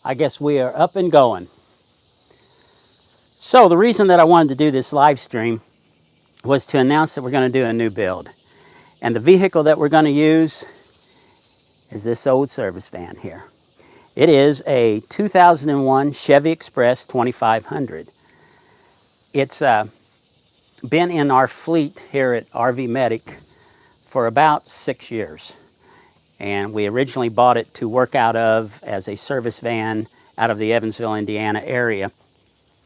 I guess we are up and going. So the reason that I wanted to do this live stream was to announce that we're going to do a new build. And the vehicle that we're going to use is this old service van here. It is a 2001 Chevy Express 2500. It's been in our fleet here at RV Medic for about 6 years. And we originally bought it to work out of as a service van out of the Evansville, Indiana area.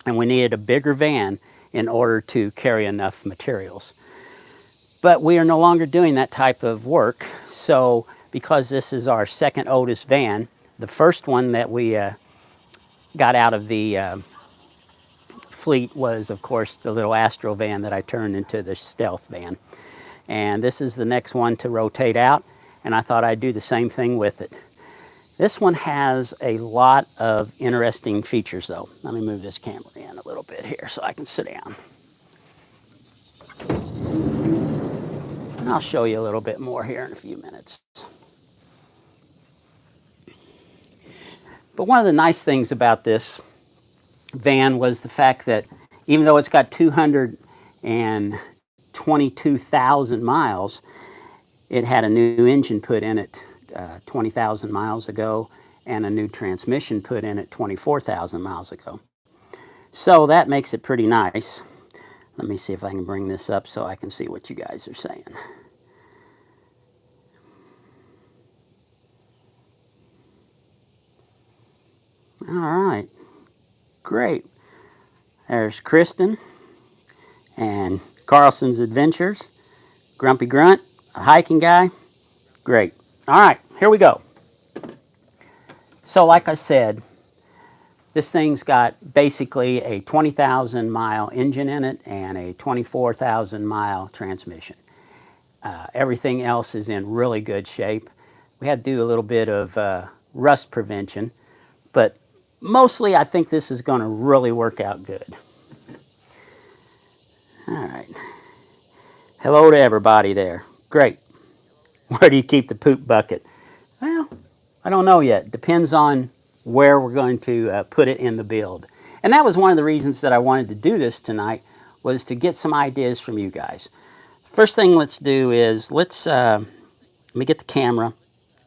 And we needed a bigger van in order to carry enough materials. But we are no longer doing that type of work. So because this is our second oldest van, the first one that we got out of the fleet was, of course, the little Astro van that I turned into the stealth van. And this is the next one to rotate out, and I thought I'd do the same thing with it. This one has a lot of interesting features though. Let me move this camera in a little bit here so I can sit down. And I'll show you a little bit more here in a few minutes. But one of the nice things about this van was the fact that even though it's got 222,000 miles, it had a new engine put in it 20,000 miles ago and a new transmission put in it 24,000 miles ago. So that makes it pretty nice. Let me see if I can bring this up so I can see what you guys are saying. All right, great. There's Kristen and Carlson's Adventures, Grumpy Grunt, a hiking guy. Great. All right, here we go. So like I said, this thing's got basically a 20,000 mile engine in it and a 24,000 mile transmission. Everything else is in really good shape. We had to do a little bit of rust prevention, but mostly I think this is going to really work out good. All right. Hello to everybody there. Great. Where do you keep the poop bucket? Well, I don't know yet. Depends on where we're going to put it in the build. And that was one of the reasons that I wanted to do this tonight, was to get some ideas from you guys. First thing let's do is let me get the camera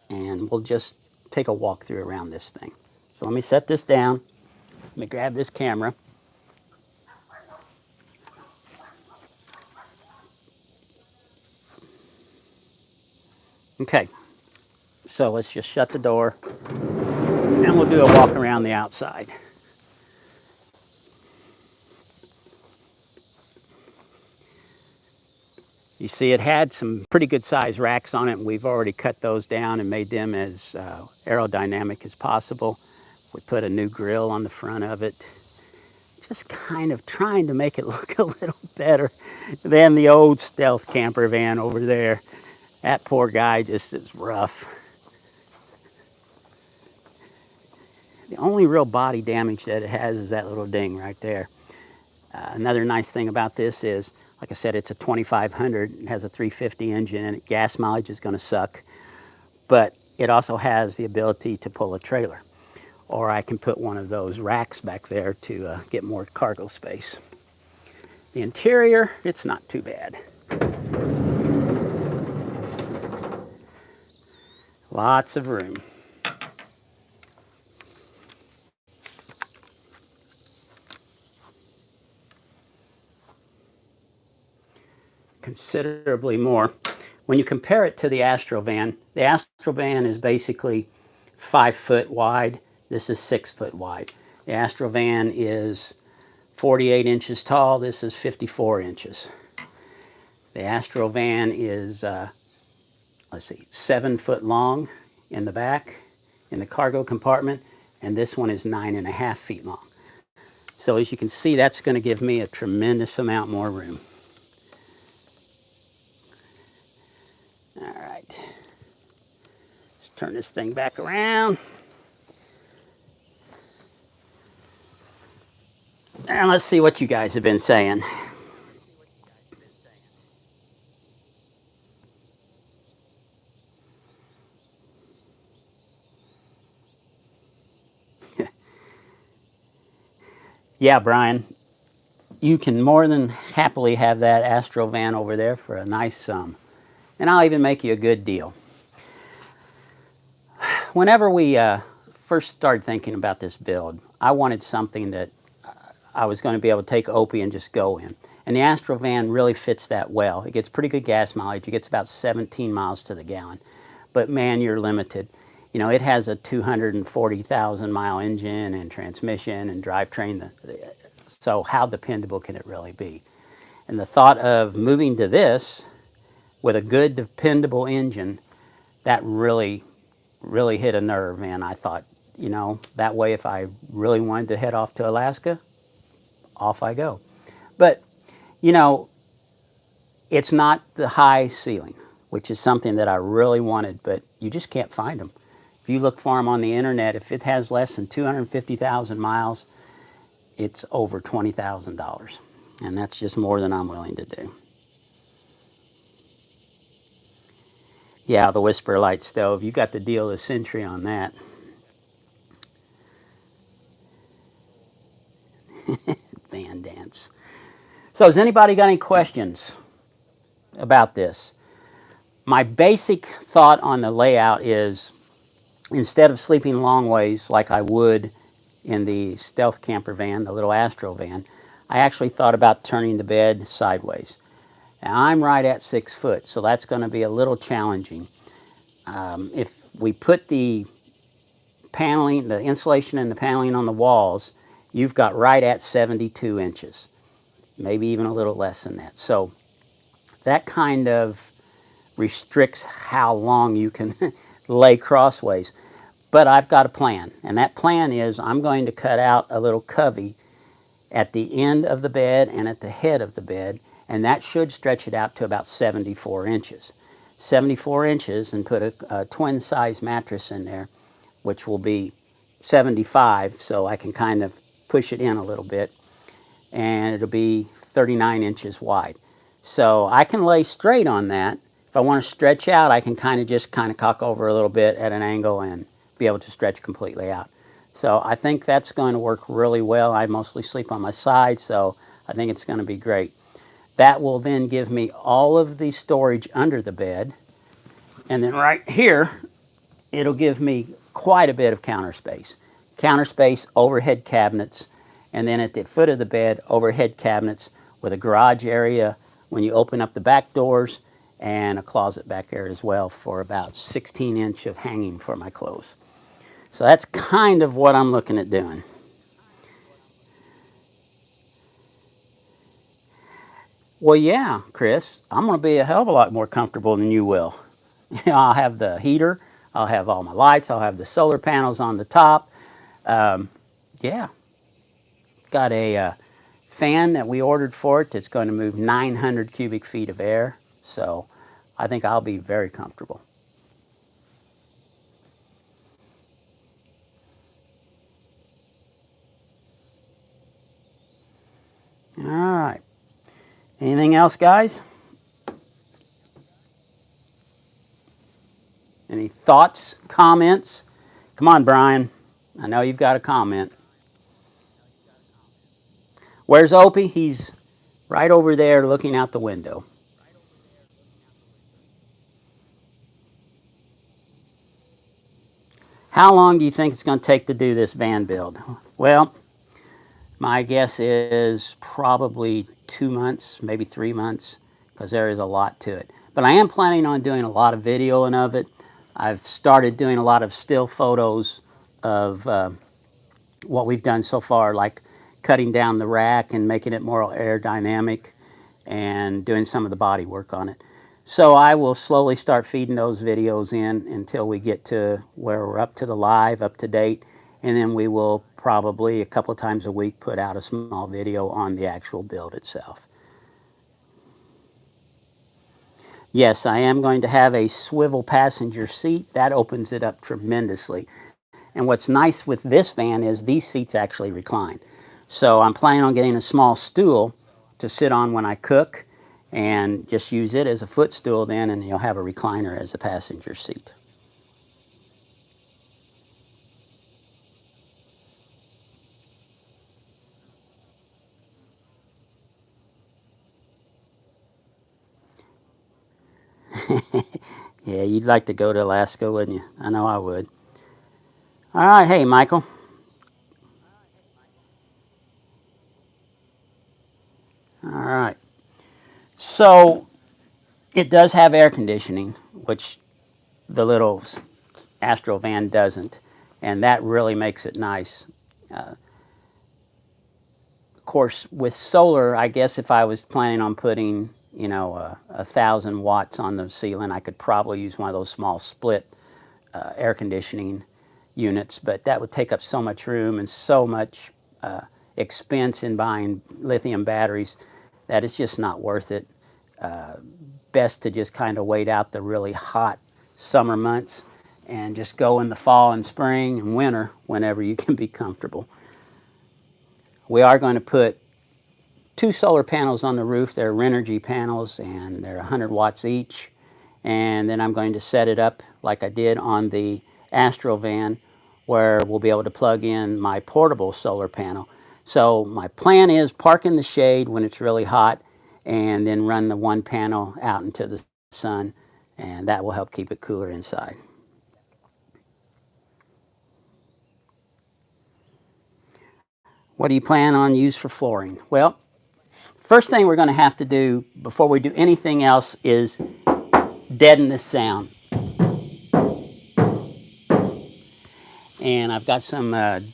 and we'll just take a walk through around this thing. So let me set this down. Let me grab this camera. Okay, so let's just shut the door and we'll do a walk around the outside. You see it had some pretty good size racks on it, and we've already cut those down and made them as aerodynamic as possible. We put a new grill on the front of it, just kind of trying to make it look a little better than the old stealth camper van over there. That poor guy just is rough. The only real body damage that it has is that little ding right there. Another nice thing about this is, like I said, it's a 2500. It has a 350 engine and gas mileage is going to suck. But it also has the ability to pull a trailer. Or I can put one of those racks back there to get more cargo space. The interior, it's not too bad. Lots of room. Considerably more. When you compare it to the Astrovan is basically 5 foot wide. This is 6 foot wide. The Astrovan is 48 inches tall. This is 54 inches. The Astrovan is, let's see, 7 foot long in the back, in the cargo compartment, and this one is 9.5 feet long. So as you can see, that's going to give me a tremendous amount more room. All right. Let's turn this thing back around. And let's see what you guys have been saying. Yeah, Brian, you can more than happily have that Astro van over there for a nice sum. And I'll even make you a good deal. Whenever we first started thinking about this build, I wanted something that I was going to be able to take Opie and just go in. And the Astro van really fits that well. It gets pretty good gas mileage. It gets about 17 miles to the gallon. But man, you're limited. You know, it has a 240,000 mile engine and transmission and drivetrain. So how dependable can it really be? And the thought of moving to this with a good, dependable engine, that really hit a nerve. And I thought, you know, that way if I really wanted to head off to Alaska, off I go. But, you know, it's not the high ceiling, which is something that I really wanted, but you just can't find them. If you look for them on the internet, if it has less than 250,000 miles, it's over $20,000. And that's just more than I'm willing to do. Yeah, the Whisper Light stove, you got the deal of the century on that. Van dance. So has anybody got any questions about this? My basic thought on the layout is, instead of sleeping long ways like I would in the stealth camper van, the little Astro van, I actually thought about turning the bed sideways. Now I'm right at 6 foot, so that's going to be a little challenging. If we put the paneling, the insulation and the paneling on the walls, you've got right at 72 inches, maybe even a little less than that. So that kind of restricts how long you can lay crossways. But I've got a plan, and that plan is I'm going to cut out a little cubby at the end of the bed and at the head of the bed, and that should stretch it out to about 74 inches. 74 inches, and put a twin size mattress in there, which will be 75, so I can kind of push it in a little bit, and it'll be 39 inches wide. So I can lay straight on that. If I want to stretch out, I can kind of cock over a little bit at an angle and be able to stretch completely out. So I think that's going to work really well. I mostly sleep on my side, so I think it's going to be great. That will then give me all of the storage under the bed. And then right here, it'll give me quite a bit of counter space. Counter space, overhead cabinets, and then at the foot of the bed, overhead cabinets with a garage area when you open up the back doors, and a closet back there as well for about 16 inch of hanging for my clothes. So that's kind of what I'm looking at doing. Well, yeah, Chris, I'm going to be a hell of a lot more comfortable than you will. I'll have the heater, I'll have all my lights, I'll have the solar panels on the top. Yeah, got a fan that we ordered for it that's going to move 900 cubic feet of air. So I think I'll be very comfortable. All right. Anything else, guys? Any thoughts, comments? Come on, Brian. I know you've got a comment. Where's Opie? He's right over there looking out the window. How long do you think it's going to take to do this van build? Well, my guess is probably 2 months, maybe 3 months, because there is a lot to it. But I am planning on doing a lot of videoing of it. I've started doing a lot of still photos of what we've done so far, like cutting down the rack and making it more aerodynamic and doing some of the body work on it. So I will slowly start feeding those videos in until we get to where we're up to the live, up to date, and then we will probably a couple of times a week put out a small video on the actual build itself. Yes, I am going to have a swivel passenger seat. That opens it up tremendously. And what's nice with this van is these seats actually recline. So I'm planning on getting a small stool to sit on when I cook, and just use it as a footstool then, and you'll have a recliner as a passenger seat. Yeah, you'd like to go to Alaska, wouldn't you? I know I would. All right, hey, Michael. All right. So it does have air conditioning, which the little Astro van doesn't, and that really makes it nice. Of course, with solar, I guess if I was planning on putting, 1,000 watts on the ceiling, I could probably use one of those small split air conditioning units, but that would take up so much room and so much expense in buying lithium batteries that it's just not worth it. Best to just kind of wait out the really hot summer months and just go in the fall and spring and winter whenever you can be comfortable. We are going to put two solar panels on the roof. They're Renogy panels and they're 100 watts each. And then I'm going to set it up like I did on the Astro van where we'll be able to plug in my portable solar panel. So my plan is park in the shade when it's really hot and then run the one panel out into the sun, and that will help keep it cooler inside. What do you plan on use for flooring? Well, first thing we're going to have to do before we do anything else is deaden this sound. And I've got some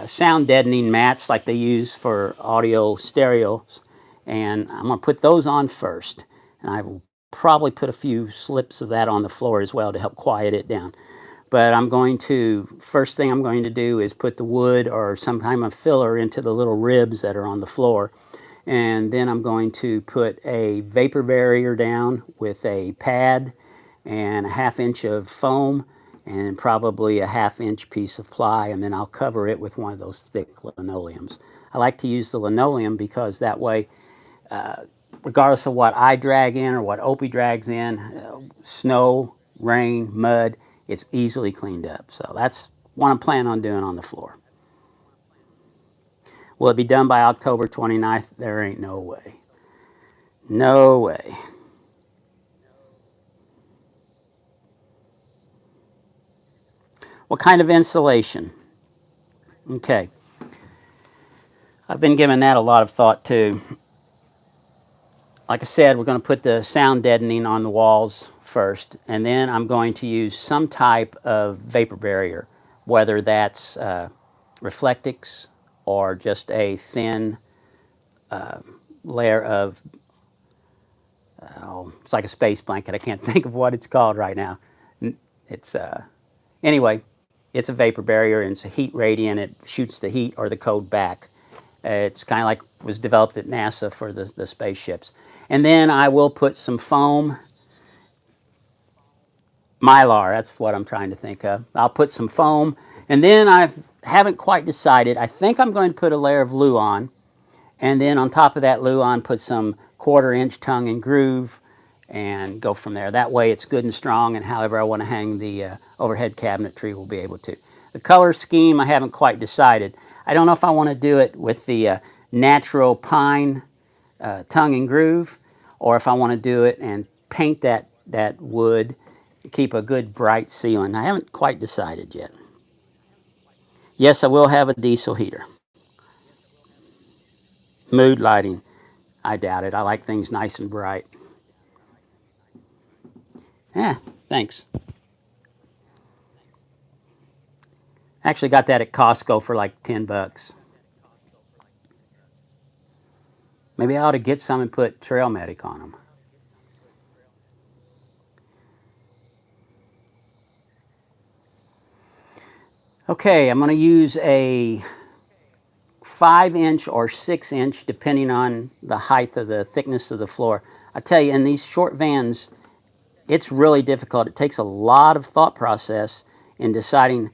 sound deadening mats like they use for audio stereos, and I'm going to put those on first. And I will probably put a few slips of that on the floor as well to help quiet it down. But first thing I'm going to do is put the wood or some kind of filler into the little ribs that are on the floor. And then I'm going to put a vapor barrier down with a pad and a 1/2 inch of foam and probably a 1/2 inch piece of ply, and then I'll cover it with one of those thick linoleums. I like to use the linoleum because that way, regardless of what I drag in or what Opie drags in, snow, rain, mud, it's easily cleaned up. So that's what I'm planning on doing on the floor. Will it be done by October 29th? There ain't no way. No way. What kind of insulation? Okay. I've been giving that a lot of thought too. Like I said, we're going to put the sound deadening on the walls first, and then I'm going to use some type of vapor barrier, whether that's Reflectix or just a thin layer of, it's like a space blanket. I can't think of what it's called right now. It's anyway, it's a vapor barrier and it's a heat radiant. It shoots the heat or the cold back. It's kind of like was developed at NASA for the spaceships. And then I will put some foam, mylar, that's what I'm trying to think of. I'll put some foam, and then I haven't quite decided. I think I'm going to put a layer of Luan, and then on top of that Luan put some 1/4 inch tongue and groove and go from there. That way it's good and strong, and however I want to hang the overhead cabinetry will be able to. The color scheme I haven't quite decided. I don't know if I want to do it with the natural pine tongue and groove, or if I want to do it and paint that wood to keep a good bright ceiling. I haven't quite decided yet. Yes, I will have a diesel heater. Mood lighting. I doubt it. I like things nice and bright. Yeah, thanks. Actually got that at Costco for like 10 bucks. Maybe I ought to get some and put Trail Medic on them. Okay, I'm going to use a 5 inch or 6 inch, depending on the height of the thickness of the floor. I tell you, in these short vans, it's really difficult. It takes a lot of thought process in deciding,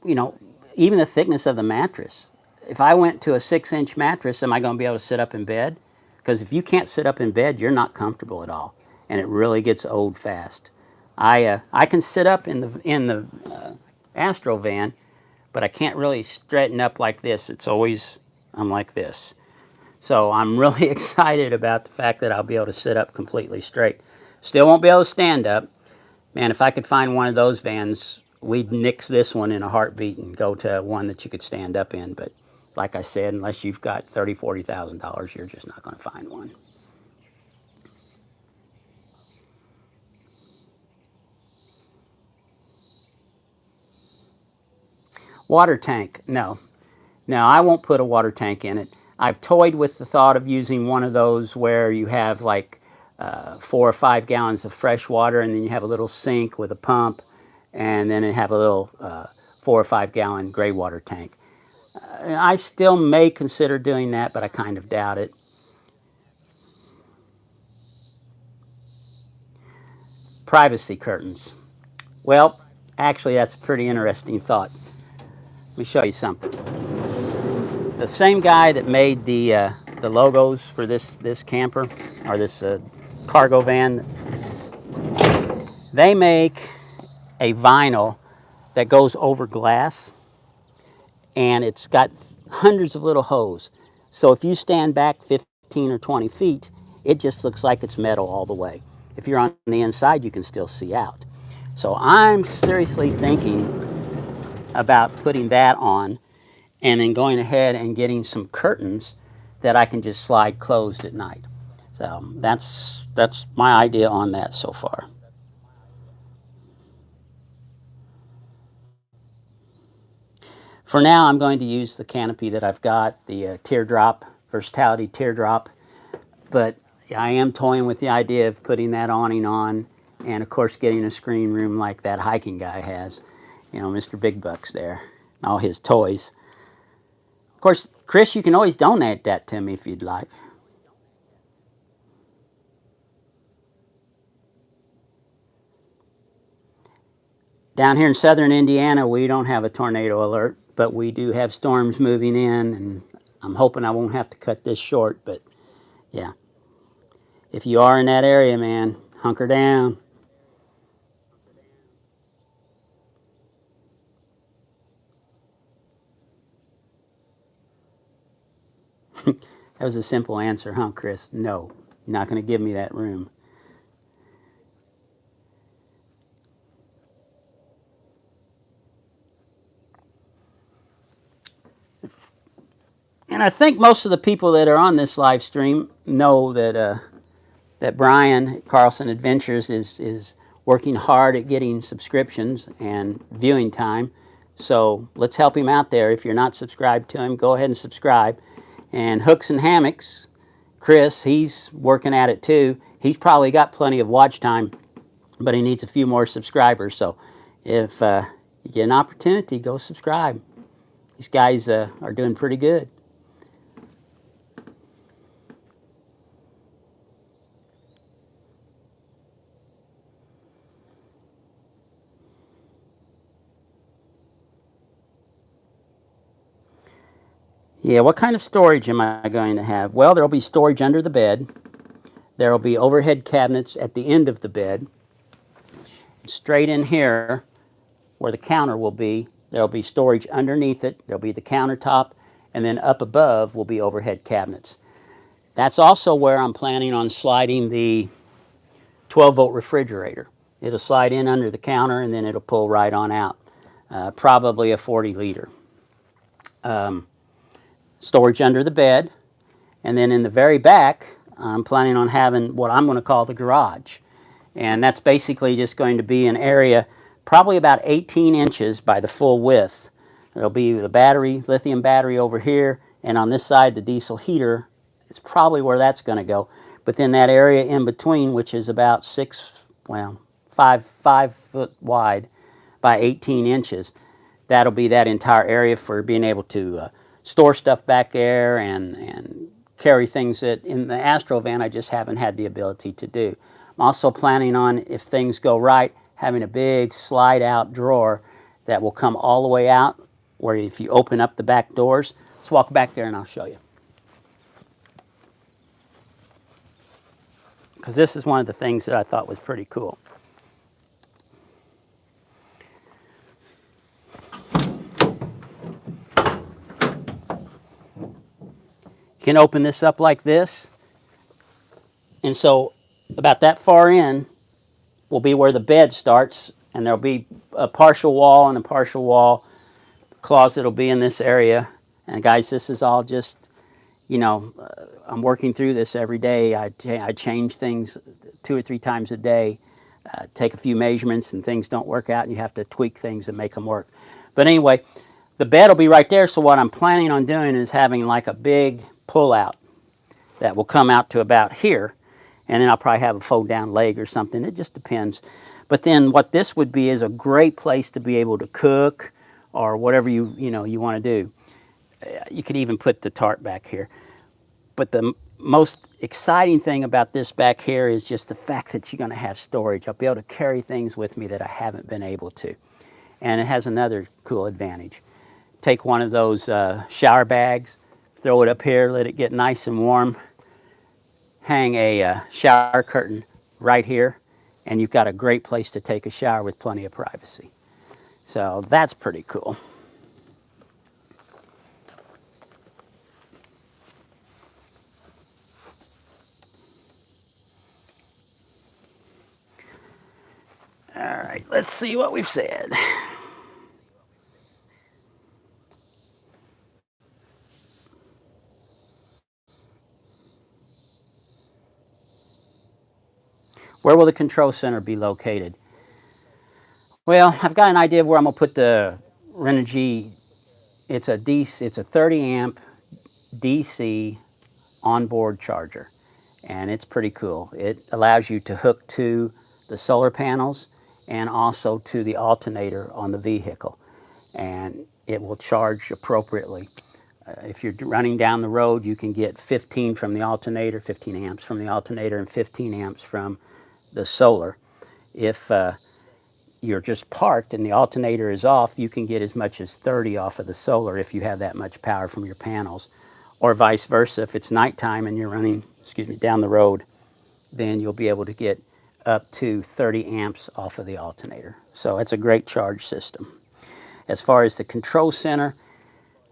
you know, even the thickness of the mattress. If I went to a 6 inch mattress, am I going to be able to sit up in bed? Because if you can't sit up in bed, you're not comfortable at all, and it really gets old fast. I can sit up in the Astro van, but I can't really straighten up like this. It's always, I'm like this. So I'm really excited about the fact that I'll be able to sit up completely straight. Still won't be able to stand up. Man, if I could find one of those vans, we'd nix this one in a heartbeat and go to one that you could stand up in. But like I said, unless you've got $30,000, $40,000, you're just not going to find one. Water tank, no. Now, I won't put a water tank in it. I've toyed with the thought of using one of those where you have like 4 or 5 gallons of fresh water, and then you have a little sink with a pump, and then it have a little 4 or 5 gallon gray water tank. I still may consider doing that, but I kind of doubt it. Privacy curtains. Well, actually, that's a pretty interesting thought. Let me show you something. The same guy that made the logos for this camper or this cargo van, they make a vinyl that goes over glass, and it's got hundreds of little holes. So if you stand back 15 or 20 feet, it just looks like it's metal all the way. If you're on the inside, you can still see out. So I'm seriously thinking about putting that on and then going ahead and getting some curtains that I can just slide closed at night. So that's my idea on that so far. For now, I'm going to use the canopy that I've got, the teardrop, versatility teardrop, but I am toying with the idea of putting that awning on, and of course getting a screen room like that hiking guy has, you know, Mr. Big Bucks there, and all his toys. Of course, Chris, you can always donate that to me if you'd like. Down here in southern Indiana, we don't have a tornado alert, but we do have storms moving in, and I'm hoping I won't have to cut this short, but yeah. If you are in that area, man, hunker down. That was a simple answer, huh, Chris? No, you're not going to give me that room. And I think most of the people that are on this live stream know that Brian at Carlson Adventures is working hard at getting subscriptions and viewing time. So let's help him out there. If you're not subscribed to him, go ahead and subscribe. And Hooks and Hammocks, Chris, he's working at it too. He's probably got plenty of watch time, but he needs a few more subscribers. So if you get an opportunity, go subscribe. These guys are doing pretty good. Yeah, what kind of storage am I going to have? Well, there will be storage under the bed. There will be overhead cabinets at the end of the bed. Straight in here, where the counter will be, there will be storage underneath it. There will be the countertop, and then up above will be overhead cabinets. That's also where I'm planning on sliding the 12-volt refrigerator. It'll slide in under the counter, and then it'll pull right on out. Probably a 40-liter. Storage under the bed, and then in the very back, I'm planning on having what I'm going to call the garage. And that's basically just going to be an area probably about 18 inches by the full width. There'll be the battery, lithium battery over here, and on this side, the diesel heater. It's probably where that's going to go. But then that area in between, which is about 5 foot wide by 18 inches, that'll be that entire area for being able to store stuff back there and carry things that in the Astro van I just haven't had the ability to do. I'm also planning on, if things go right, having a big slide out drawer that will come all the way out, where if you open up the back doors, let's walk back there and I'll show you. Because this is one of the things that I thought was pretty cool. You can open this up like this, and so about that far in, will be where the bed starts, and there'll be a partial wall and a partial wall. Closet will be in this area. And guys, this is all just, I'm working through this every day. I change things 2 or 3 times a day, take a few measurements, and things don't work out, and you have to tweak things and make them work. But anyway, the bed will be right there, so what I'm planning on doing is having like a big pull-out that will come out to about here, and then I'll probably have a fold-down leg or something. It just depends. But then what this would be is a great place to be able to cook or whatever you want to do. You could even put the tarp back here. But the most exciting thing about this back here is just the fact that you're going to have storage. I'll be able to carry things with me that I haven't been able to. And it has another cool advantage. Take one of those shower bags, throw it up here, let it get nice and warm, hang a shower curtain right here, and you've got a great place to take a shower with plenty of privacy. So that's pretty cool. All right, let's see what we've said. Where will the control center be located? Well, I've got an idea of where I'm going to put the Renogy. It's a 30 amp DC onboard charger, and it's pretty cool. It allows you to hook to the solar panels and also to the alternator on the vehicle, and it will charge appropriately. If you're running down the road, you can get 15 from the alternator, 15 amps from the alternator, and 15 amps from the solar. If you're just parked and the alternator is off, you can get as much as 30 off of the solar if you have that much power from your panels. Or vice versa, if it's nighttime and you're running, down the road, then you'll be able to get up to 30 amps off of the alternator. So it's a great charge system. As far as the control center,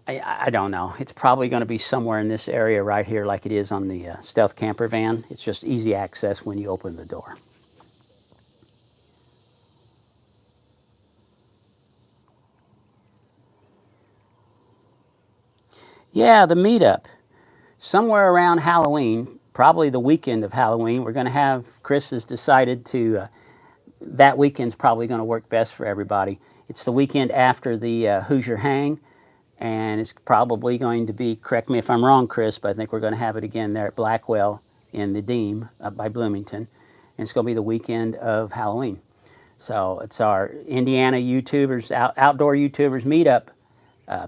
I don't know. It's probably going to be somewhere in this area right here like it is on the Stealth Camper van. It's just easy access when you open the door. Yeah, the meetup. Somewhere around Halloween, probably the weekend of Halloween, we're going to have, Chris has decided to, that weekend's probably going to work best for everybody. It's the weekend after the Hoosier Hang, and it's probably going to be, correct me if I'm wrong, Chris, but I think we're going to have it again there at Blackwell in the Deem up by Bloomington. And it's going to be the weekend of Halloween. So it's our Indiana YouTubers, outdoor YouTubers meetup.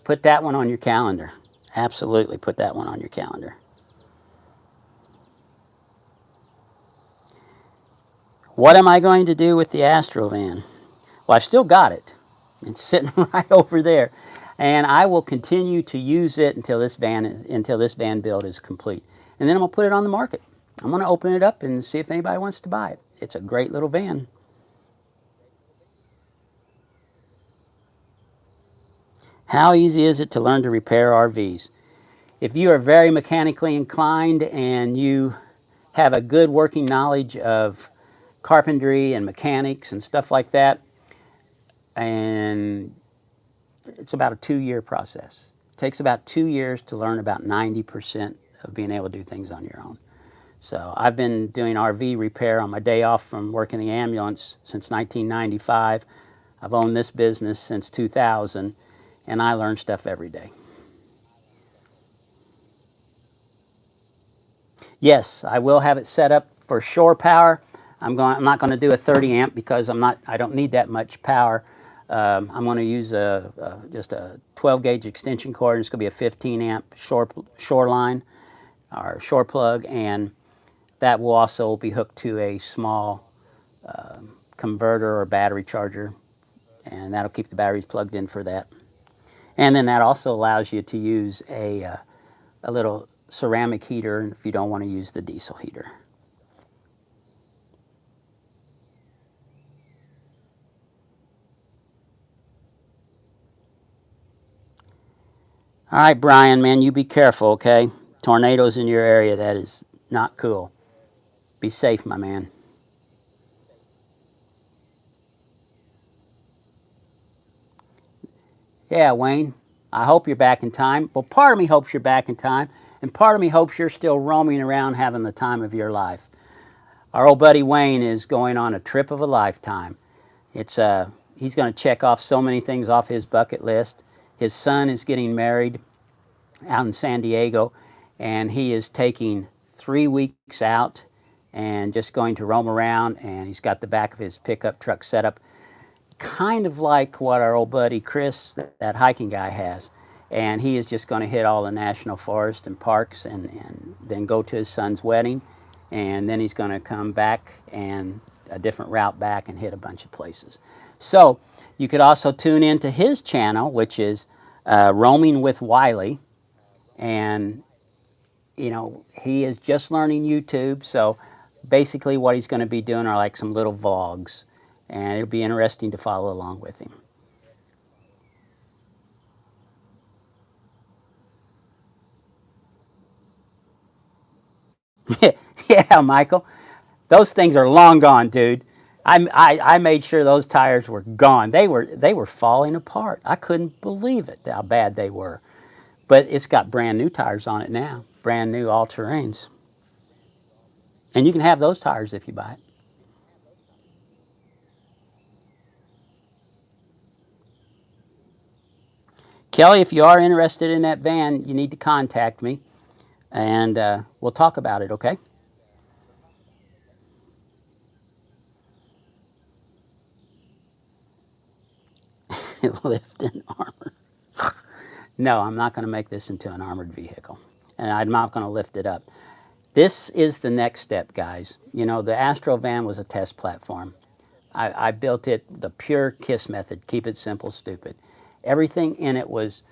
Put that one on your calendar. Absolutely put that one on your calendar. What am I going to do with the Astrovan? Well, I still got it. It's sitting right over there. And I will continue to use it until this van build is complete. And then I'm going to put it on the market. I'm going to open it up and see if anybody wants to buy it. It's a great little van. How easy is it to learn to repair RVs? If you are very mechanically inclined and you have a good working knowledge of carpentry and mechanics and stuff like that, and it's about a 2-year process. It takes about 2 years to learn about 90% of being able to do things on your own. So I've been doing RV repair on my day off from working the ambulance since 1995. I've owned this business since 2000, and I learn stuff every day. Yes, I will have it set up for shore power. I'm not going to do a 30 amp because I don't need that much power. I'm going to use just a 12 gauge extension cord. It's going to be a 15 amp shoreline or shore plug, and that will also be hooked to a small converter or battery charger, and that'll keep the batteries plugged in for that. And then that also allows you to use a little ceramic heater if you don't want to use the diesel heater. All right, Brian, man, you be careful, okay? Tornadoes in your area, that is not cool. Be safe, my man. Yeah, Wayne, I hope you're back in time. Well, part of me hopes you're back in time, and part of me hopes you're still roaming around having the time of your life. Our old buddy Wayne is going on a trip of a lifetime. He's going to check off so many things off his bucket list. His son is getting married out in San Diego, and he is taking 3 weeks out and just going to roam around. And he's got the back of his pickup truck set up kind of like what our old buddy Chris, that hiking guy, has. And he is just going to hit all the national forests and parks, and then go to his son's wedding. And then he's going to come back and a different route back and hit a bunch of places. So you could also tune into his channel, which is Roaming with Wiley. And, you know, he is just learning YouTube. So basically what he's going to be doing are like some little vlogs. And it'll be interesting to follow along with him. Yeah, Michael, those things are long gone, dude. I made sure those tires were gone. They were falling apart. I couldn't believe it, how bad they were. But it's got brand new tires on it now, brand new all terrains. And you can have those tires if you buy it. Kelly, if you are interested in that van, you need to contact me, and we'll talk about it, okay? Lift and armor. No, I'm not going to make this into an armored vehicle, and I'm not going to lift it up. This is the next step, guys. You know, the Astro van was a test platform. I built it the pure KISS method, keep it simple, stupid. Everything in it was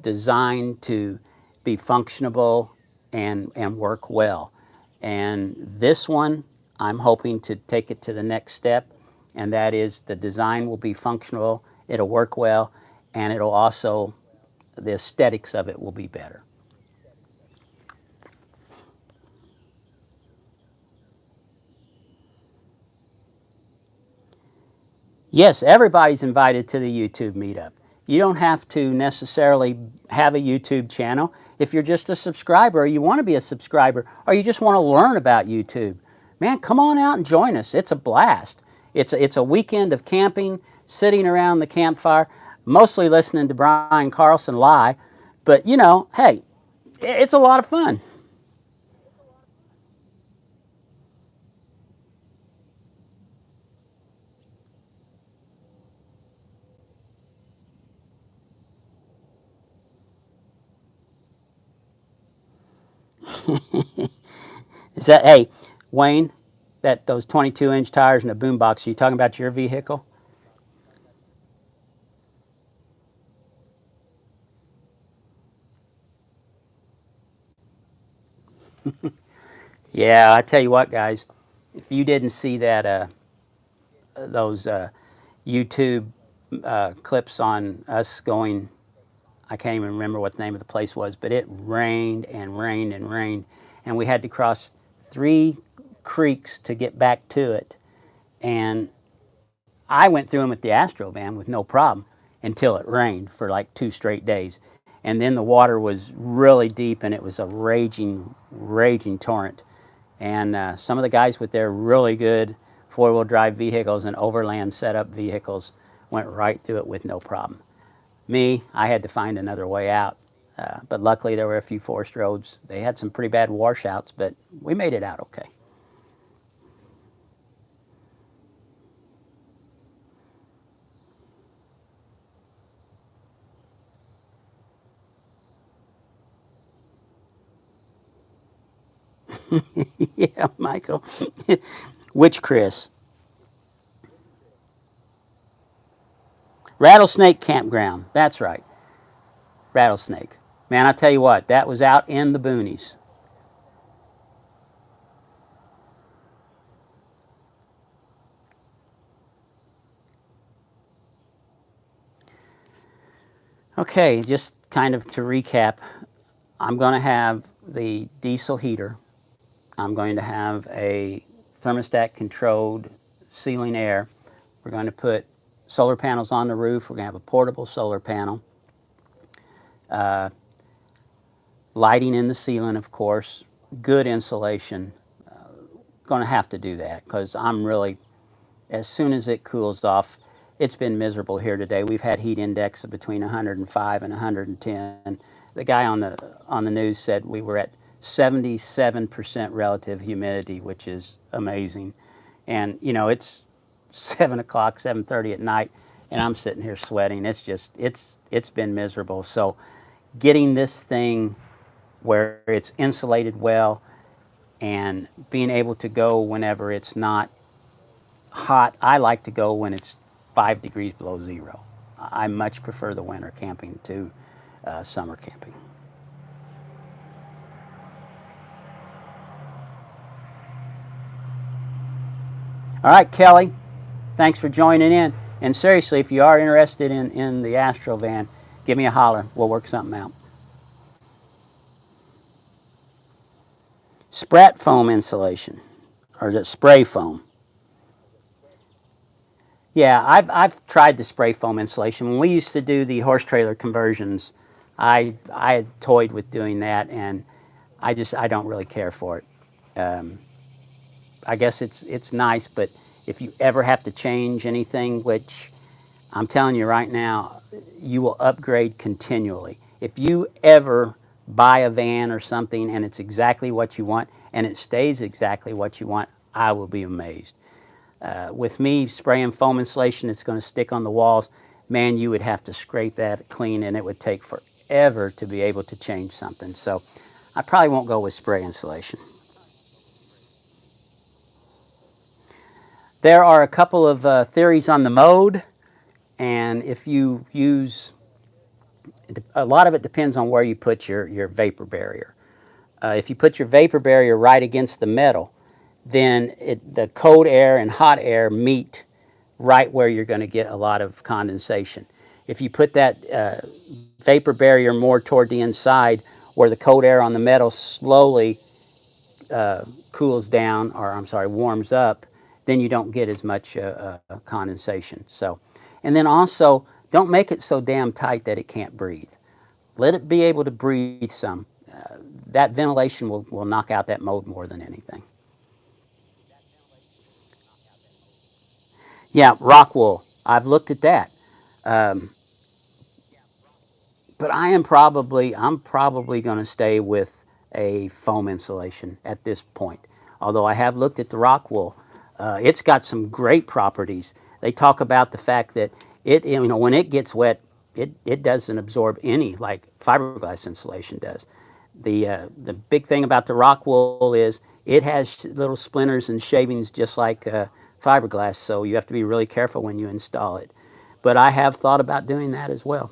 designed to be functionable and work well. And this one, I'm hoping to take it to the next step, and that is the design will be functional, it'll work well, and it'll also, the aesthetics of it will be better. Yes, everybody's invited to the YouTube meetup. You don't have to necessarily have a YouTube channel. If you're just a subscriber, or you want to be a subscriber, or you just want to learn about YouTube, man, come on out and join us. It's a blast. It's a weekend of camping, sitting around the campfire, mostly listening to Brian Carlson lie. But, you know, hey, it's a lot of fun. Is that, hey, Wayne, those 22-inch tires and the boombox, are you talking about your vehicle? Yeah, I tell you what, guys, if you didn't see those YouTube clips on us going, I can't even remember what the name of the place was, but it rained and rained and rained, and we had to cross 3 creeks to get back to it. And I went through them with the Astro van with no problem until it rained for like 2 straight days. And then the water was really deep, and it was a raging, raging torrent. And some of the guys with their really good four-wheel drive vehicles and overland setup vehicles went right through it with no problem. Me, I had to find another way out. But luckily, there were a few forest roads. They had some pretty bad washouts, but we made it out okay. Yeah, Michael. Which Chris? Rattlesnake Campground. That's right. Rattlesnake. Man, I tell you what, that was out in the boonies. Okay, just kind of to recap, I'm going to have the diesel heater. I'm going to have a thermostat controlled ceiling air. We're going to put solar panels on the roof. We're going to have a portable solar panel. Lighting in the ceiling, of course. Good insulation. Going to have to do that because I'm really, as soon as it cools off, it's been miserable here today. We've had heat index of between 105 and 110. The guy on the news said we were at 77% relative humidity, which is amazing. And you know, it's 7 o'clock, 7:30 at night, and I'm sitting here sweating. It's been miserable. So getting this thing where it's insulated well and being able to go whenever it's not hot. I like to go when it's 5 degrees below zero. I much prefer the winter camping to summer camping. All right, Kelly, thanks for joining in. And seriously, if you are interested in the Astro van, give me a holler. We'll work something out. Sprat foam insulation, or is it spray foam? Yeah, I've tried the spray foam insulation. When we used to do the horse trailer conversions, I had toyed with doing that, and I don't really care for it. I guess it's nice, but if you ever have to change anything, which I'm telling you right now, you will upgrade continually. If you ever buy a van or something and it's exactly what you want and it stays exactly what you want, I will be amazed. With me spraying foam insulation that's going to stick on the walls, man, you would have to scrape that clean and it would take forever to be able to change something. So I probably won't go with spray insulation. There are a couple of theories on the mode, and if you use, a lot of it depends on where you put your vapor barrier. If you put your vapor barrier right against the metal, then the cold air and hot air meet right where you're going to get a lot of condensation. If you put that vapor barrier more toward the inside, where the cold air on the metal slowly cools down, or I'm sorry, warms up, then you don't get as much condensation. So, and then also, don't make it so damn tight that it can't breathe. Let it be able to breathe some. That ventilation will knock out that mold more than anything. Yeah, rock wool. I've looked at that. Um, but I'm probably going to stay with a foam insulation at this point. Although I have looked at the rock wool, it's got some great properties. They talk about the fact that when it gets wet, it doesn't absorb any like fiberglass insulation does. The big thing about the rock wool is it has little splinters and shavings just like fiberglass, so you have to be really careful when you install it. But I have thought about doing that as well.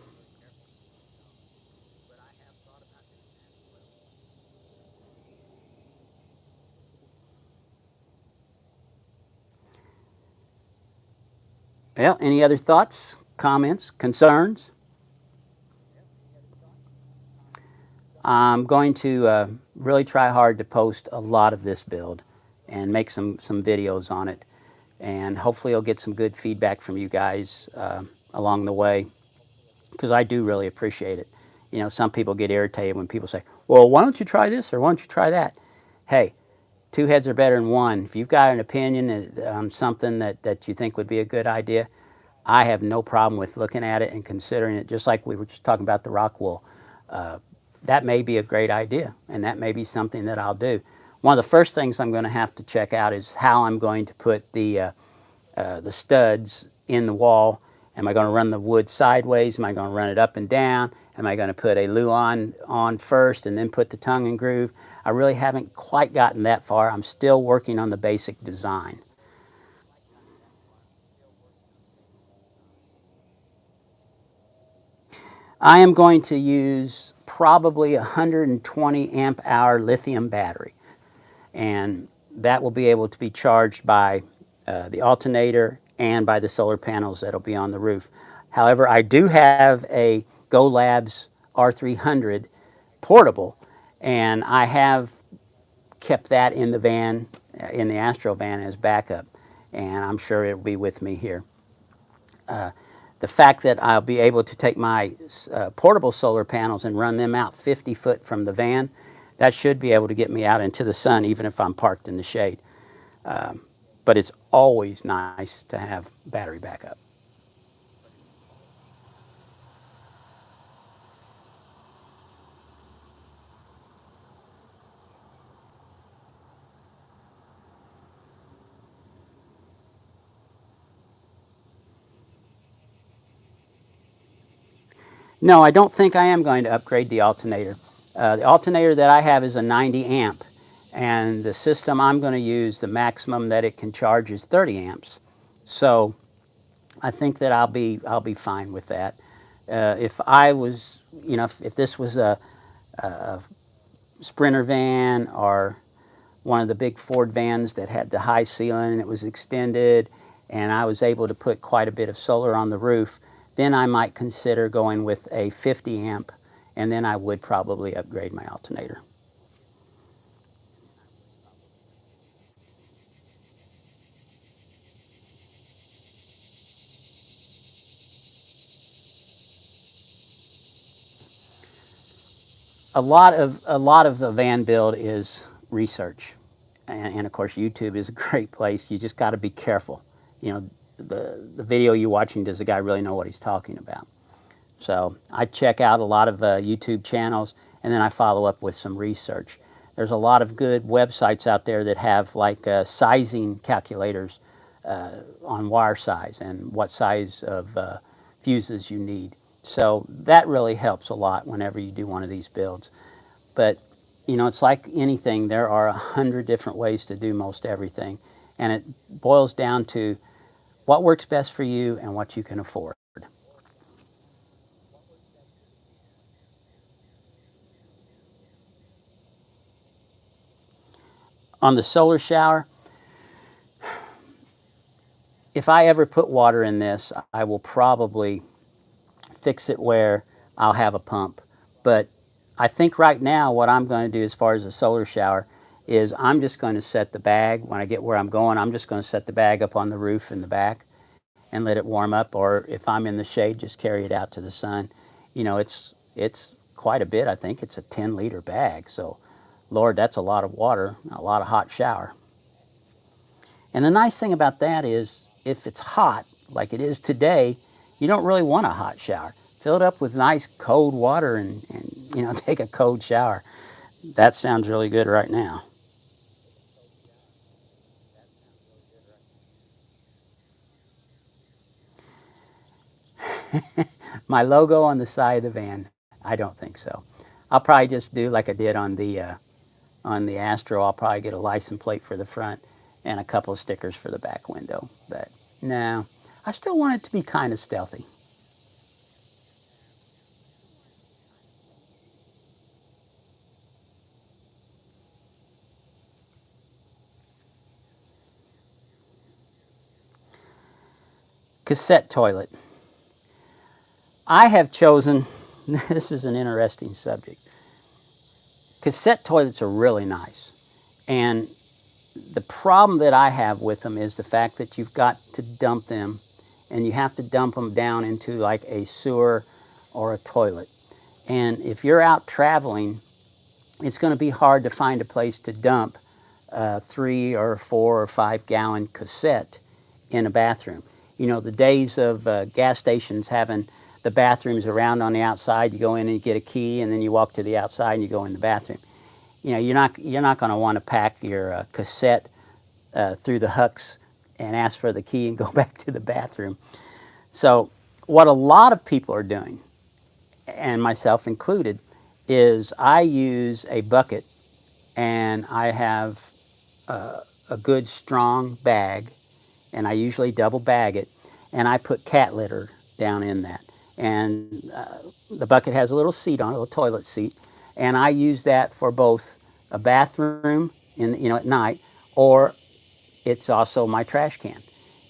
Well, any other thoughts, comments, concerns? I'm going to really try hard to post a lot of this build and make some videos on it. And hopefully I'll get some good feedback from you guys along the way because I do really appreciate it. You know, some people get irritated when people say, well, why don't you try this or why don't you try that? Hey, two heads are better than one. If you've got an opinion on something that you think would be a good idea, I have no problem with looking at it and considering it, just like we were just talking about the rock wool. Uh, that may be a great idea, and that may be something that I'll do. One of the first things I'm going to have to check out is how I'm going to put the studs in the wall. Am I going to run the wood sideways? Am I going to run it up and down? Am I going to put a luan on first and then put the tongue and groove? I really haven't quite gotten that far. I'm still working on the basic design. I am going to use probably a 120 amp hour lithium battery, and that will be able to be charged by the alternator and by the solar panels that'll be on the roof. However, I do have a Go Labs R300 portable, and I have kept that in the van, in the Astro van as backup, and I'm sure it'll be with me here. The fact that I'll be able to take my portable solar panels and run them out 50 foot from the van, that should be able to get me out into the sun even if I'm parked in the shade. But it's always nice to have battery backup. No, I don't think I am going to upgrade the alternator. The alternator that I have is a 90 amp, and the system I'm going to use, the maximum that it can charge is 30 amps. So I think that I'll be fine with that. If I was, if this was a Sprinter van or one of the big Ford vans that had the high ceiling and it was extended, and I was able to put quite a bit of solar on the roof, then I might consider going with a 50 amp, and then I would probably upgrade my alternator. A lot of the van build is research, and of course YouTube is a great place. You just got to be careful. You know, the video you're watching, does the guy really know what he's talking about? So I check out a lot of YouTube channels, and then I follow up with some research. There's a lot of good websites out there that have like sizing calculators on wire size and what size of fuses you need. So that really helps a lot whenever you do one of these builds. But it's like anything. There are 100 different ways to do most everything, and it boils down to what works best for you and what you can afford. On the solar shower, if I ever put water in this, I will probably fix it where I'll have a pump. But I think right now what I'm going to do as far as a solar shower is I'm just going to set the bag, when I get where I'm going, I'm just going to set the bag up on the roof in the back and let it warm up. Or if I'm in the shade, just carry it out to the sun. It's quite a bit. I think it's a 10-liter bag. So, Lord, that's a lot of water, a lot of hot shower. And the nice thing about that is if it's hot, like it is today, you don't really want a hot shower. Fill it up with nice cold water and take a cold shower. That sounds really good right now. My logo on the side of the van, I don't think so. I'll probably just do like I did on the Astro. I'll probably get a license plate for the front and a couple of stickers for the back window. But no, I still want it to be kind of stealthy. Cassette toilet. I have chosen, this is an interesting subject. Cassette toilets are really nice. And the problem that I have with them is the fact that you've got to dump them, and you have to dump them down into like a sewer or a toilet. And if you're out traveling, it's going to be hard to find a place to dump a 3 or 4 or 5 gallon cassette in a bathroom. The days of gas stations having the bathrooms around on the outside, you go in and you get a key, and then you walk to the outside and you go in the bathroom. You're not going to want to pack your cassette through the hucks and ask for the key and go back to the bathroom. So what a lot of people are doing, and myself included, is I use a bucket, and I have a good strong bag, and I usually double bag it, and I put cat litter down in that. And the bucket has a little seat on it, a little toilet seat, and I use that for both a bathroom at night, or it's also my trash can,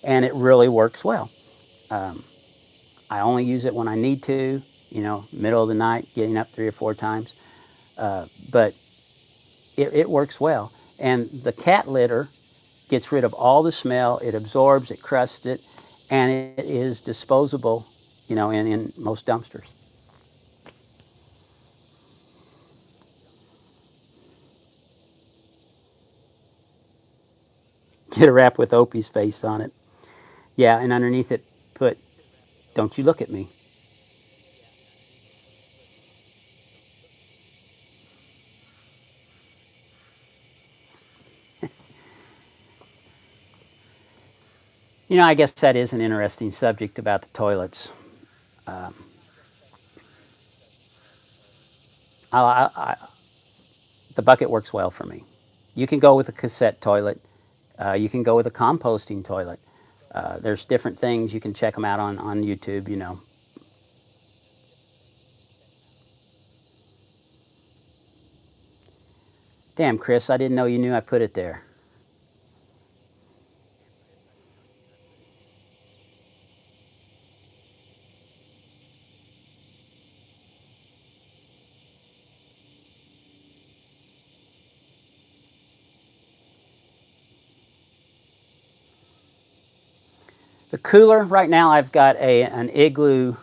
and it really works well. I only use it when I need to, middle of the night, getting up 3 or 4 times, but it works well. And the cat litter gets rid of all the smell, it absorbs, it crusts it, and it is disposable, in most dumpsters. Get a wrap with Opie's face on it. Yeah, and underneath it, put, "Don't you look at me." I guess that is an interesting subject about the toilets. Um, I, the bucket works well for me. You can go with a cassette toilet. You can go with a composting toilet. There's different things. You can check them out on YouTube. Damn, Chris, I didn't know you knew I put it there. The cooler, right now I've got an Igloo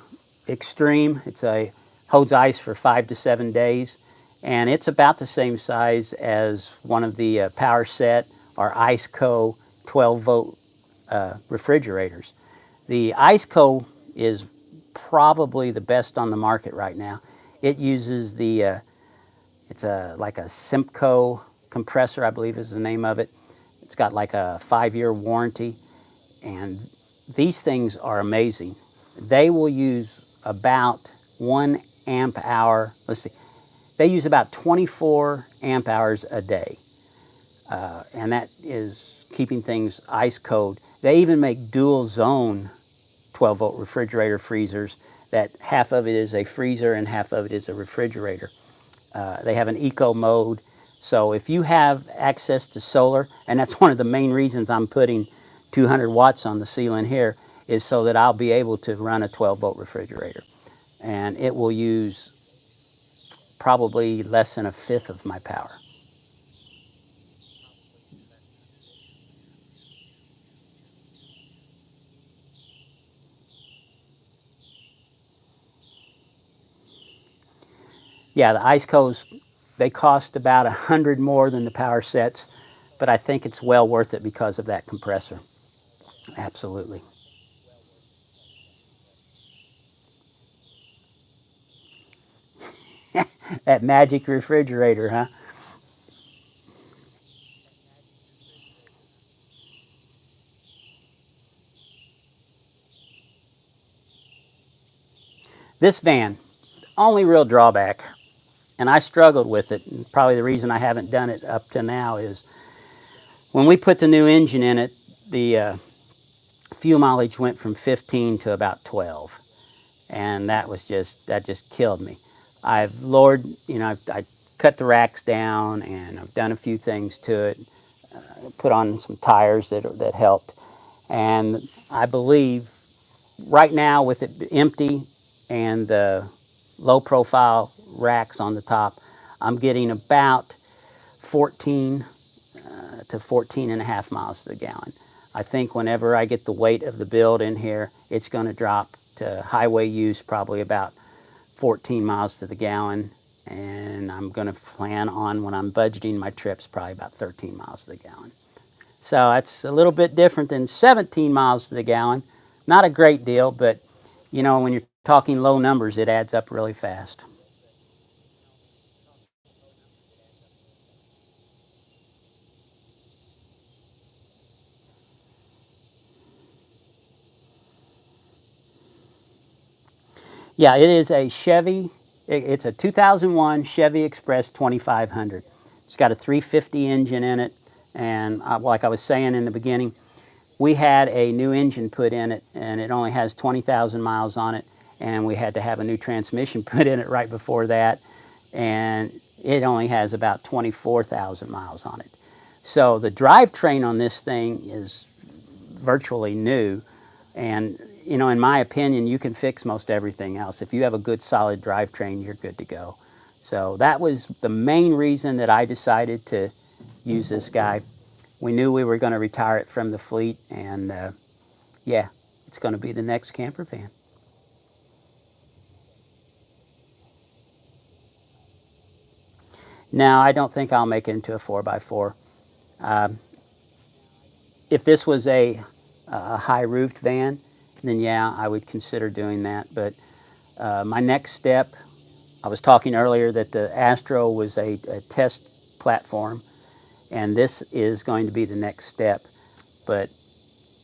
Extreme. It's a holds ice for 5 to 7 days, and it's about the same size as one of the Power Set or Iceco 12-volt refrigerators. The Iceco is probably the best on the market right now. It uses it's like a Simcoe compressor, I believe is the name of it. It's got like a 5-year warranty, and these things are amazing. They will use about 1 amp hour. Let's see, they use about 24 amp hours a day, and that is keeping things ice cold. They even make dual zone 12-volt refrigerator freezers that half of it is a freezer and half of it is a refrigerator. They have an eco mode. So if you have access to solar, and that's one of the main reasons I'm putting 200 watts on the ceiling here, is so that I'll be able to run a 12-volt refrigerator. And it will use probably less than a fifth of my power. Yeah, the ice codes, they cost about 100 more than the power sets, but I think it's well worth it because of that compressor. Absolutely. That magic refrigerator, huh? This van, only real drawback, and I struggled with it, and probably the reason I haven't done it up to now is when we put the new engine in it, the fuel mileage went from 15 to about 12, and that just killed me. I've lowered, I cut the racks down, and I've done a few things to it, put on some tires that helped, and I believe right now with it empty and the low profile racks on the top, I'm getting about 14 to 14 and a half miles to the gallon. I think whenever I get the weight of the build in here, it's going to drop to highway use probably about 14 miles to the gallon. And I'm going to plan on, when I'm budgeting my trips, probably about 13 miles to the gallon. So that's a little bit different than 17 miles to the gallon. Not a great deal, but when you're talking low numbers, it adds up really fast. Yeah, it is a Chevy. It's a 2001 Chevy Express 2500. It's got a 350 engine in it, and like I was saying in the beginning, we had a new engine put in it, and it only has 20,000 miles on it, and we had to have a new transmission put in it right before that, and it only has about 24,000 miles on it. So the drivetrain on this thing is virtually new, and in my opinion, you can fix most everything else. If you have a good solid drivetrain, you're good to go. So that was the main reason that I decided to use this guy. We knew we were going to retire it from the fleet, and yeah, It's going to be the next camper van. Now, I don't think I'll make it into a 4x4. If this was a high roofed van, then yeah, I would consider doing that. But my next step, I was talking earlier that the Astro was a test platform, and this is going to be the next step. But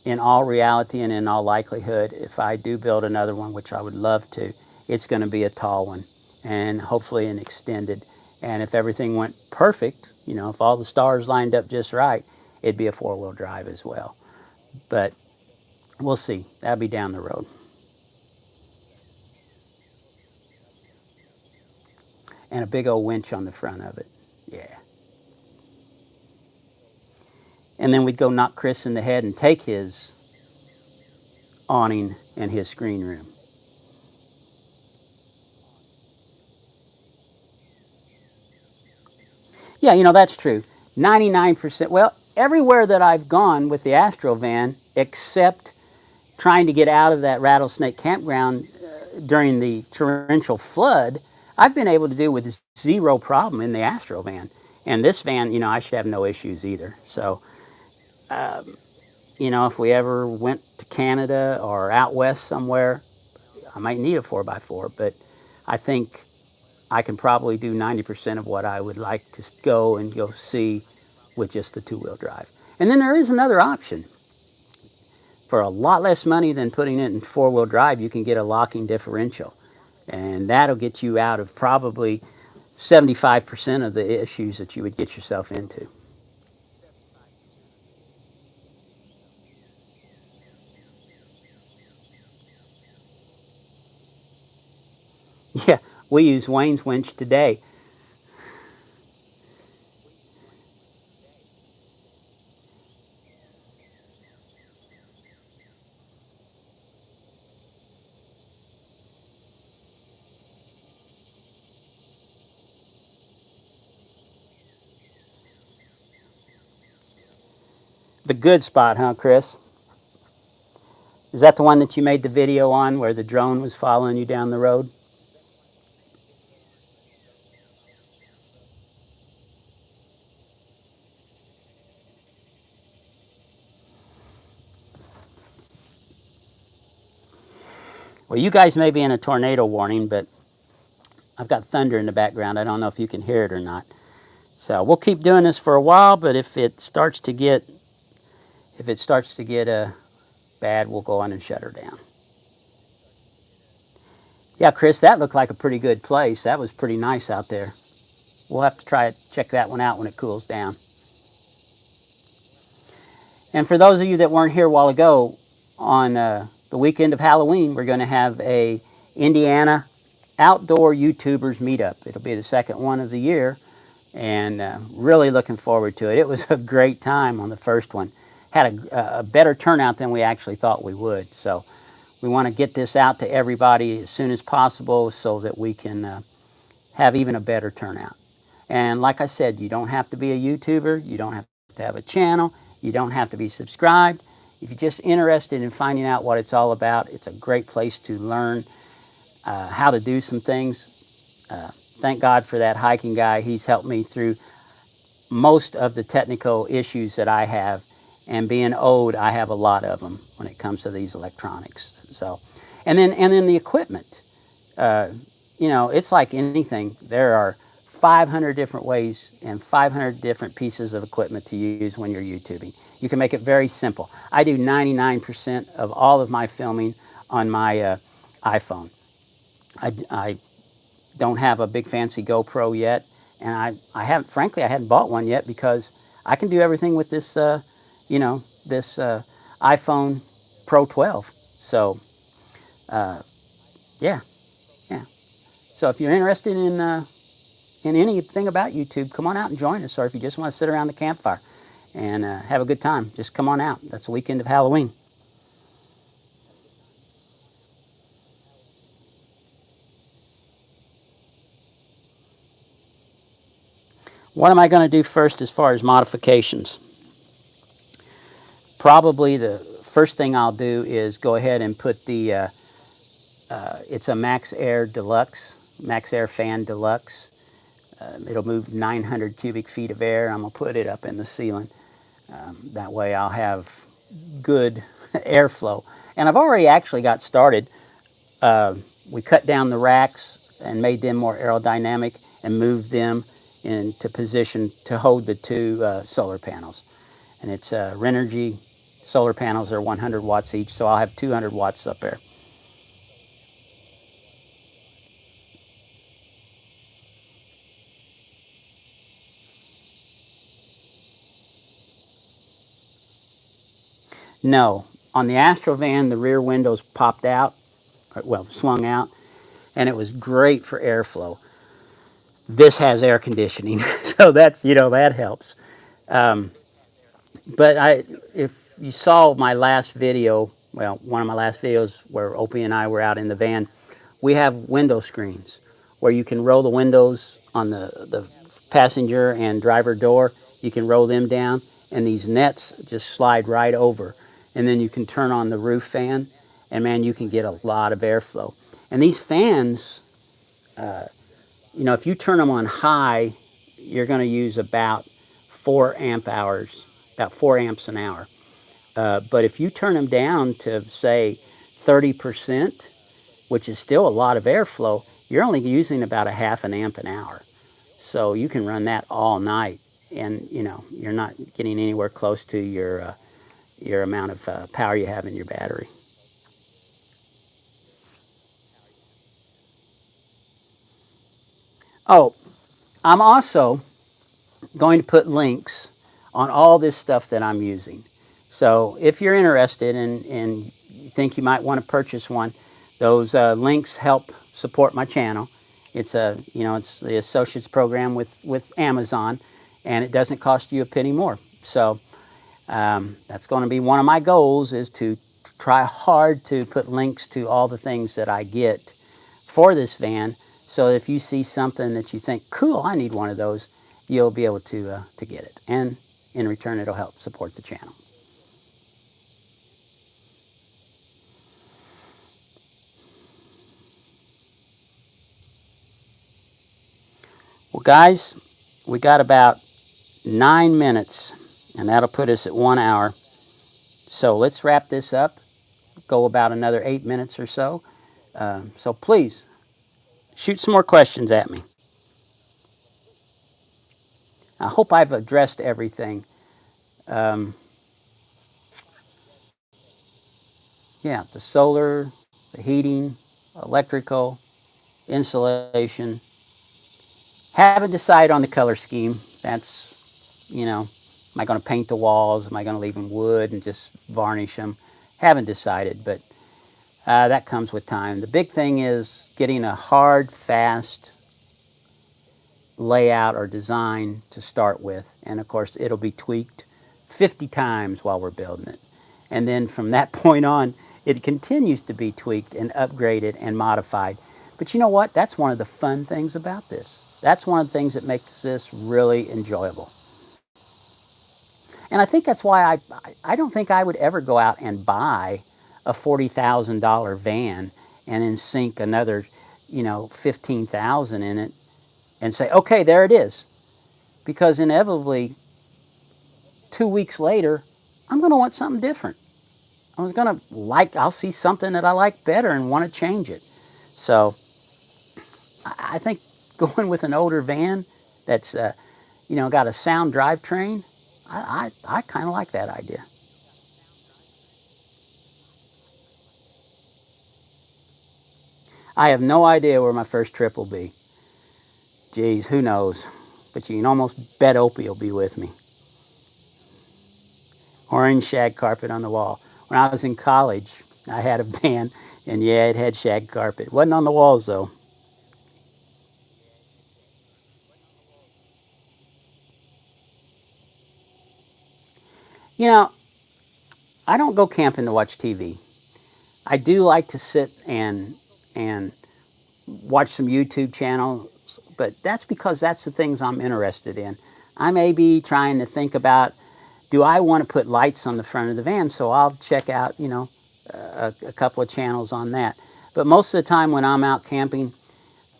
in all reality and in all likelihood, if I do build another one, which I would love to, it's going to be a tall one and hopefully an extended. And if everything went perfect, you know, if all the stars lined up just right, it'd be a four-wheel drive as well. But we'll see. That'll be down the road. And a big old winch on the front of it. Yeah. And then we'd go knock Chris in the head and take his awning and his screen room. Yeah, you know, that's true. 99%. Well, everywhere that I've gone with the Astro van, except trying to get out of that rattlesnake campground during the torrential flood, I've been able to do with zero problem in the Astro van. And this van, you know, I should have no issues either. So, you know, if we ever went to Canada or out west somewhere, I might need a 4x4, but I think I can probably do 90% of what I would like to go and go see with just the two-wheel drive. And then there is another option. For a lot less money than putting it in four-wheel drive, you can get a locking differential. And that'll get you out of probably 75% of the issues that you would get yourself into. Yeah, we use Wayne's winch today. The good spot, huh, Chris? Is that the one that you made the video on where the drone was following you down the road? Well, you guys may be in a tornado warning, but I've got thunder in the background. I don't know if you can hear it or not. So we'll keep doing this for a while, but if it starts to get bad, we'll go on and shut her down. Yeah, Chris, that looked like a pretty good place. That was pretty nice out there. We'll have to check that one out when it cools down. And for those of you that weren't here a while ago, on the weekend of Halloween, we're going to have a Indiana outdoor YouTubers meetup. It'll be the second one of the year, and really looking forward to it. It was a great time on the first one. Had a better turnout than we actually thought we would. So we want to get this out to everybody as soon as possible so that we can have even a better turnout. And like I said, you don't have to be a YouTuber. You don't have to have a channel. You don't have to be subscribed. If you're just interested in finding out what it's all about, it's a great place to learn how to do some things. Thank God for that hiking guy. He's helped me through most of the technical issues that I have. And being old, I have a lot of them when it comes to these electronics. So, and then the equipment. You know, it's like anything. There are 500 different ways and 500 different pieces of equipment to use when you're YouTubing. You can make it very simple. I do 99% of all of my filming on my iPhone. I don't have a big fancy GoPro yet, and I haven't, frankly, I hadn't bought one yet because I can do everything with this, you know, this iPhone Pro 12. So, yeah, yeah. So if you're interested in anything about YouTube, come on out and join us. Or if you just want to sit around the campfire and have a good time, just come on out. That's the weekend of Halloween. What am I going to do first as far as modifications? Probably the first thing I'll do is go ahead and put the, it's a Max Air Deluxe, Max Air Fan Deluxe. It'll move 900 cubic feet of air. I'm going to put it up in the ceiling. That way I'll have good airflow. And I've already actually got started. We cut down the racks and made them more aerodynamic and moved them into position to hold the two solar panels. And it's Renergy solar panels are 100 watts each, so I'll have 200 watts up there. No, on the Astrovan, the rear windows popped out, well, swung out, and it was great for airflow. This has air conditioning, so that's, that helps. Um, but if you saw my last video, well, one of my last videos where Opie and I were out in the van, we have window screens where you can roll the windows on the passenger and driver door. You can roll them down, and these nets just slide right over. And then you can turn on the roof fan, and man, you can get a lot of airflow. And these fans, if you turn them on high, you're going to use about 4 amp hours, about 4 amps an hour. But if you turn them down to, say, 30%, which is still a lot of airflow, you're only using about a half an amp an hour. So you can run that all night, and you're not getting anywhere close to your amount of power you have in your battery. Oh, I'm also going to put links on all this stuff that I'm using. So if you're interested and you think you might want to purchase one, those links help support my channel. It's it's the associates program with Amazon, and it doesn't cost you a penny more. So that's going to be one of my goals, is to try hard to put links to all the things that I get for this van. So if you see something that you think, cool, I need one of those, you'll be able to get it. And in return, it'll help support the channel. Well, guys, we got about 9 minutes, and that'll put us at 1 hour. So let's wrap this up, go about another 8 minutes or so. So please, shoot some more questions at me. I hope I've addressed everything. Um, yeah, the solar, the heating, electrical, insulation. Haven't decided on the color scheme. That's, am I going to paint the walls? Am I going to leave them wood and just varnish them? Haven't decided, but that comes with time. The big thing is getting a hard, fast layout or design to start with. And of course, it'll be tweaked 50 times while we're building it. And then from that point on, it continues to be tweaked and upgraded and modified. But you know what? That's one of the fun things about this. That's one of the things that makes this really enjoyable. And I think that's why I don't think I would ever go out and buy a $40,000 van and then sink another, 15,000 in it and say, okay, there it is. Because inevitably, 2 weeks later, I'm going to want something different. I'll see something that I like better and want to change it. So I think going with an older van that's, got a sound drivetrain, I kind of like that idea. I have no idea where my first trip will be. Geez, who knows? But you can almost bet Opie will be with me. Orange shag carpet on the wall. When I was in college, I had a van, and yeah, it had shag carpet. It wasn't on the walls, though. You know, I don't go camping to watch TV. I do like to sit and watch some YouTube channels, but that's because that's the things I'm interested in. I may be trying to think about do I want to put lights on the front of the van? So I'll check out, a couple of channels on that. But most of the time when I'm out camping,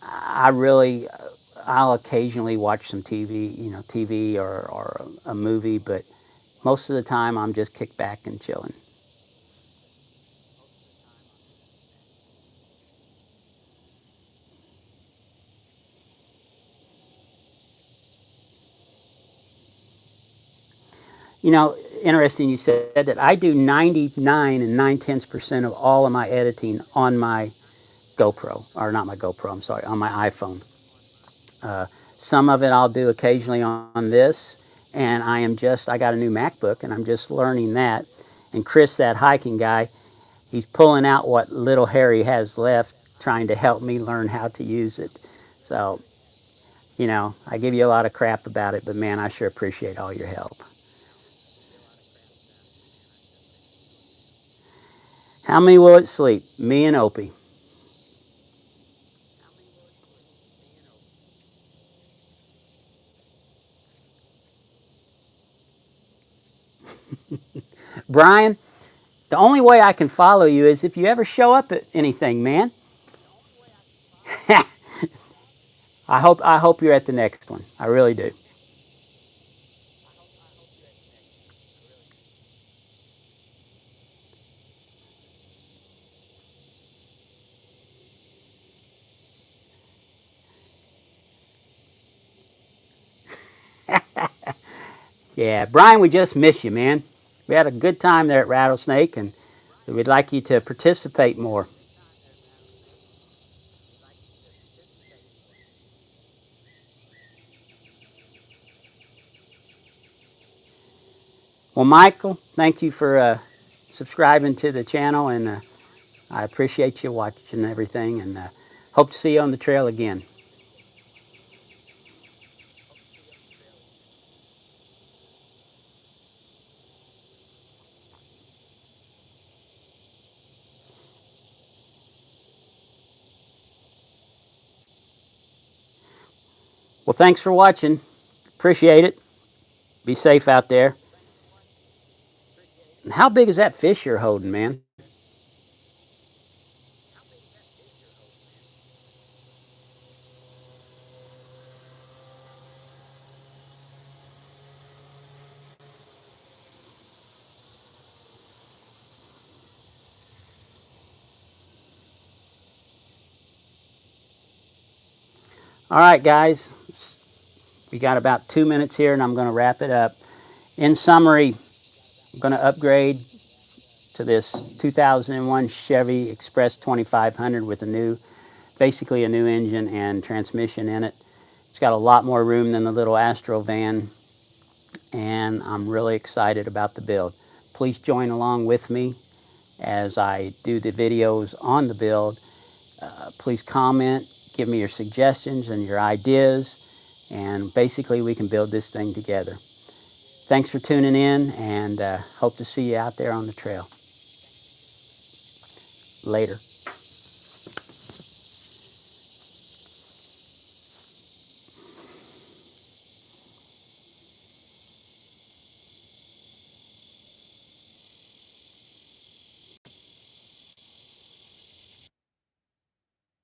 I really, I'll occasionally watch some TV, TV or a movie, but most of the time I'm just kicked back and chilling. Interesting you said that. I do 99 and 9/10% of all of my editing on my GoPro, or not my GoPro, I'm sorry, on my iPhone. Uh, some of it I'll do occasionally on this, and I got a new MacBook, and I'm just learning that. And Chris, that hiking guy, he's pulling out what little hair he has left, trying to help me learn how to use it. So, I give you a lot of crap about it, but man, I sure appreciate all your help. How many will it sleep? Me and Opie. Brian, the only way I can follow you is if you ever show up at anything, man. I hope you're at the next one. I really do. Yeah, Brian, we just miss you, man. We had a good time there at Rattlesnake, and we'd like you to participate more. Well, Michael, thank you for subscribing to the channel, and I appreciate you watching everything, and hope to see you on the trail again. Well, thanks for watching. Appreciate it. Be safe out there. And how big is that fish you're holding, man? All right, guys. We got about 2 minutes here, and I'm going to wrap it up. In summary, I'm going to upgrade to this 2001 Chevy Express 2500 with basically a new engine and transmission in it. It's got a lot more room than the little Astro van, and I'm really excited about the build. Please join along with me as I do the videos on the build. Please comment, give me your suggestions and your ideas, and basically we can build this thing together. Thanks for tuning in, and hope to see you out there on the trail. Later.